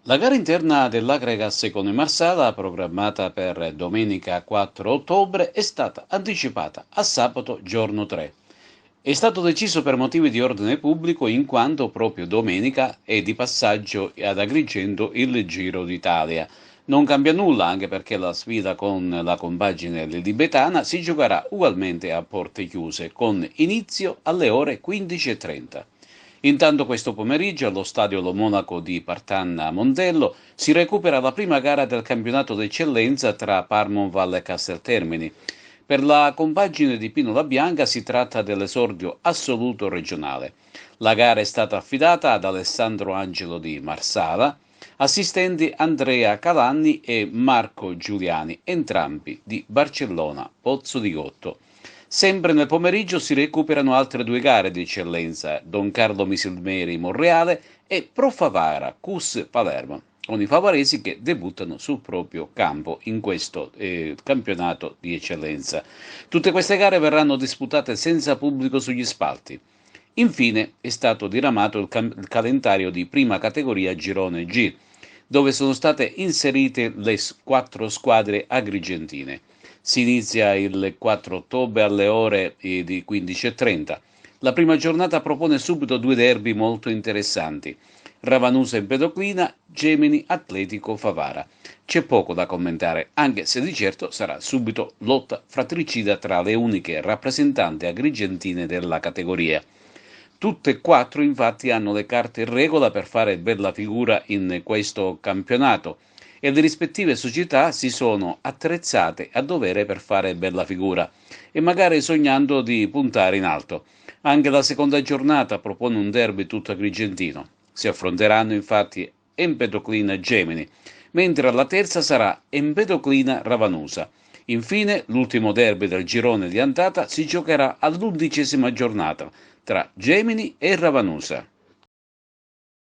La gara interna dell'Agregas Secone Marsala, programmata per domenica 4 ottobre, è stata anticipata a sabato giorno 3. È stato deciso per motivi di ordine pubblico in quanto proprio domenica è di passaggio ad Agrigento il Giro d'Italia. Non cambia nulla anche perché la sfida con la compagine lilibetana si giocherà ugualmente a porte chiuse con inizio alle ore 15:30. Intanto questo pomeriggio allo stadio Lo Monaco di Partanna Mondello si recupera la prima gara del campionato d'eccellenza tra Parmonval e Casteltermini. Per la compagine di Pino La Bianca si tratta dell'esordio assoluto regionale. La gara è stata affidata ad Alessandro Angelo di Marsala, assistenti Andrea Calanni e Marco Giuliani, entrambi di Barcellona Pozzo di Gotto. Sempre nel pomeriggio si recuperano altre due gare di eccellenza, Don Carlo Misilmeri Monreale e Pro Favara Cus Palermo, con i favaresi che debuttano sul proprio campo in questo campionato di eccellenza. Tutte queste gare verranno disputate senza pubblico sugli spalti. Infine è stato diramato il calendario di prima categoria Girone G, dove sono state inserite le quattro squadre agrigentine. Si inizia il 4 ottobre alle ore di 15:30. La prima giornata propone subito due derby molto interessanti. Ravanusa Empedoclina, Gemini Atletico Favara. C'è poco da commentare, anche se di certo sarà subito lotta fratricida tra le uniche rappresentanti agrigentine della categoria. Tutte e quattro infatti hanno le carte in regola per fare bella figura in questo campionato e le rispettive società si sono attrezzate a dovere per fare bella figura e magari sognando di puntare in alto. Anche la seconda giornata propone un derby tutto agrigentino. Si affronteranno infatti Empedoclina e Gemini, mentre la terza sarà Empedoclina Ravanusa. Infine, l'ultimo derby del girone di andata si giocherà all'11ª giornata tra Gemini e Ravanusa.